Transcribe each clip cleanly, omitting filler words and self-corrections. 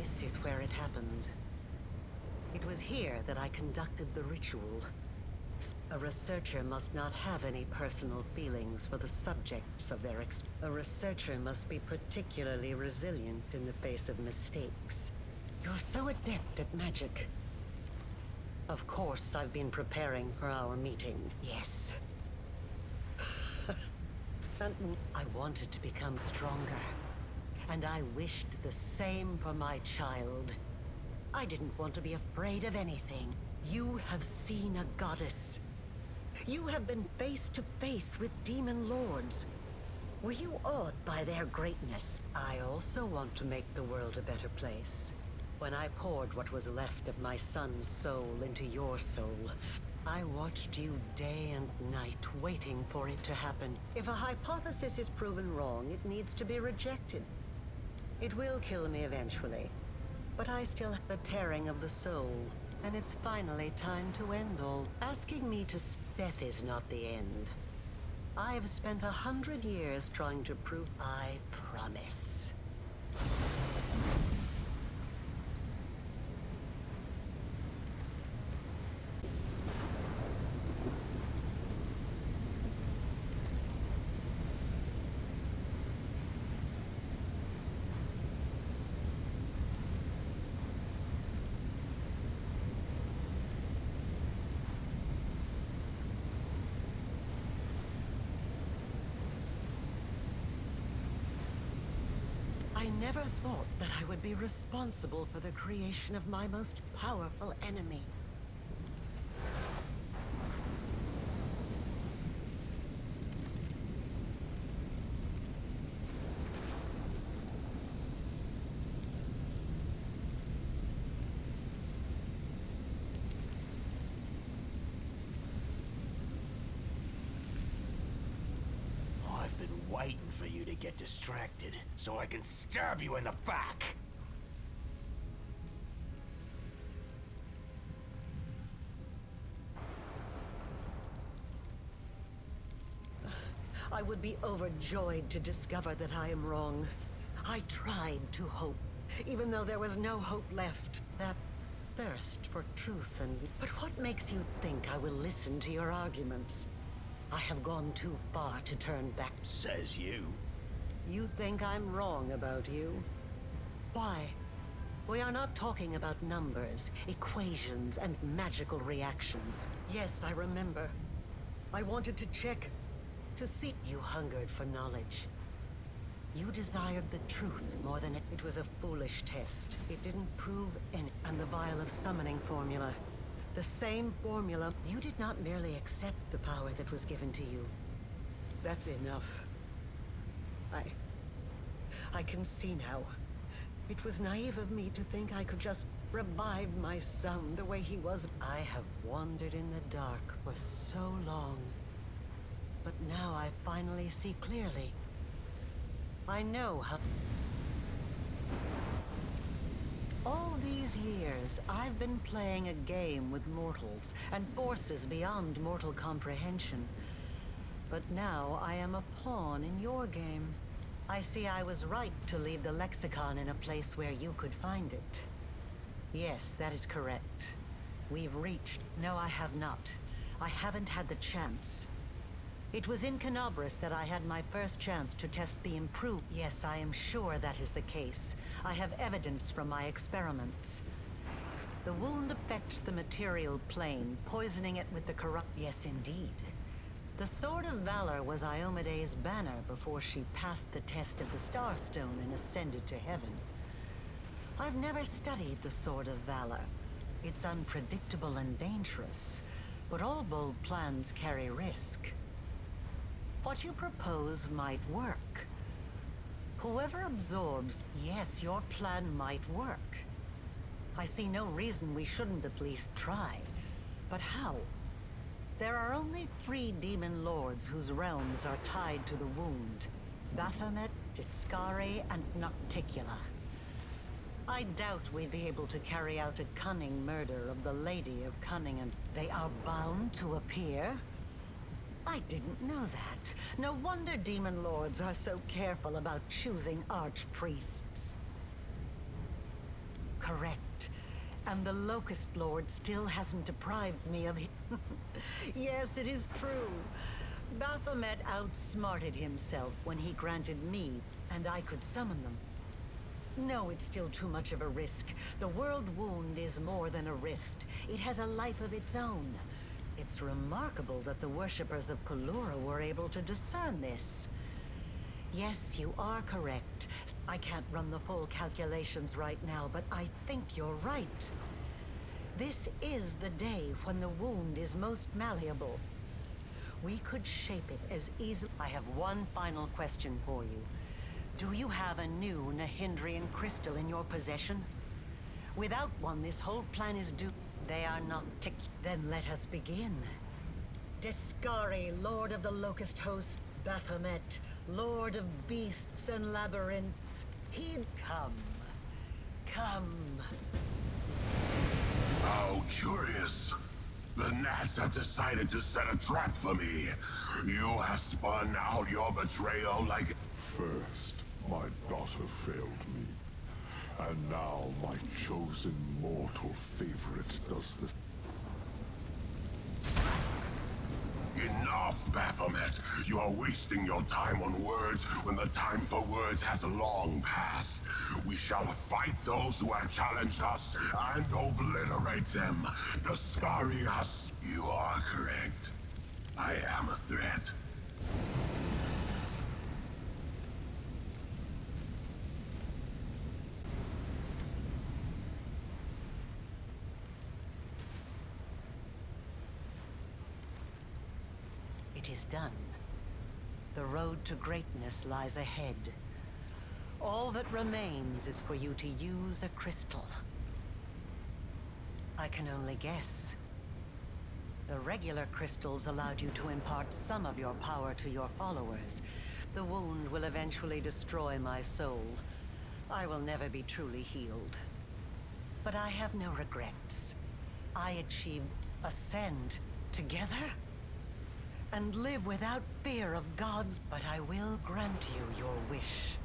This is where it happened. It was here that I conducted the ritual. A researcher must not have any personal feelings for the subjects of their A researcher must be particularly resilient in the face of mistakes. You're so adept at magic. Of course, I've been preparing for our meeting, yes. I wanted to become stronger. And I wished the same for my child. I didn't want to be afraid of anything. You have seen a goddess. You have been face to face with demon lords. Were you awed by their greatness? I also want to make the world a better place. When I poured what was left of my son's soul into your soul, I watched you day and night, waiting for it to happen. If a hypothesis is proven wrong, it needs to be rejected. It will kill me eventually, but I still have the tearing of the soul, and it's finally time to end all. Asking me to death is not the end. I have spent 100 years trying to prove I promise. I never thought that I would be responsible for the creation of my most powerful enemy. I've been waiting for you to get distracted, so I can stab you in the back! I would be overjoyed to discover that I am wrong. I tried to hope, even though there was no hope left. That thirst for truth and... But what makes you think I will listen to your arguments? I have gone too far to turn back. Says you. You think I'm wrong about you? Why? We are not talking about numbers, equations, and magical reactions. Yes, I remember. I wanted to check, to see. You hungered for knowledge. You desired the truth more than it was a foolish test. It didn't prove any. And the vial of summoning formula. The same formula. You did not merely accept the power that was given to you. That's enough. I can see now. It was naive of me to think I could just revive my son the way he was. I have wandered in the dark for so long. But now I finally see clearly. I know how... All these years, I've been playing a game with mortals and forces beyond mortal comprehension. But now I am a pawn in your game. I see I was right to leave the lexicon in a place where you could find it. Yes, that is correct. We've reached... No, I have not. I haven't had the chance. It was in Kenabres that I had my first chance to test the improved... Yes, I am sure that is the case. I have evidence from my experiments. The wound affects the material plane, poisoning it with the corrupt... Yes, indeed. The Sword of Valor was Iomede's banner before she passed the test of the Starstone and ascended to heaven. I've never studied the Sword of Valor. It's unpredictable and dangerous, but all bold plans carry risk. What you propose might work. Whoever absorbs, yes, your plan might work. I see no reason we shouldn't at least try. But how? There are only 3 demon lords whose realms are tied to the wound. Baphomet, Discari, and Nocticula. I doubt we'd be able to carry out a cunning murder of the Lady of Cunning, and they are bound to appear? I didn't know that. No wonder demon lords are so careful about choosing archpriests. correct. And the Locust Lord still hasn't deprived me of Yes, it is true. Baphomet outsmarted himself when he granted me, and I could summon them. No, it's still too much of a risk. The World Wound is more than a rift. It has a life of its own. It's remarkable that the worshippers of Pelura were able to discern this. Yes, you are correct. I can't run the full calculations right now, but I think you're right. This is the day when the wound is most malleable. We could shape it as easily. I have one final question for you. Do you have a new Nahindrian crystal in your possession? Without one, this whole plan is doomed. They are not Then let us begin. Deskari, Lord of the Locust Host, Baphomet, Lord of Beasts and Labyrinths. He'd come. Come. How curious. The Nats have decided to set a trap for me. You have spun out your betrayal like... First, my daughter failed me. And now my chosen mortal favorite does this. Enough, Baphomet! You are wasting your time on words when the time for words has long passed. We shall fight those who have challenged us and obliterate them. Deskari us. You are correct. I am a threat. It is done. The road to greatness lies ahead. All that remains is for you to use a crystal. I can only guess. The regular crystals allowed you to impart some of your power to your followers. The wound will eventually destroy my soul. I will never be truly healed. But I have no regrets. I achieved ascend together and live without fear of gods, but I will grant you your wish.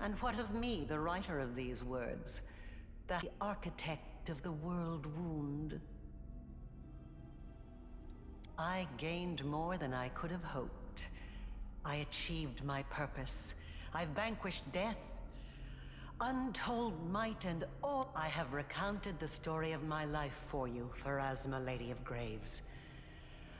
And what of me, the writer of these words? The architect of the world wound. I gained more than I could have hoped. I achieved my purpose. I've vanquished death. Untold might and all. I have recounted the story of my life for you, Pharasma, Lady of Graves.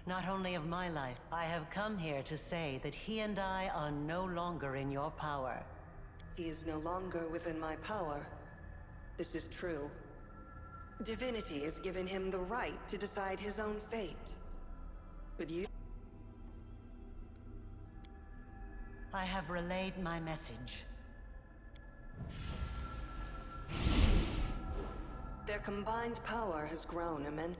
Not only of my life, I have come here to say that he and I are no longer in your power. He is no longer within my power. This is true. Divinity has given him the right to decide his own fate. But you... I have relayed my message. Their combined power has grown immense.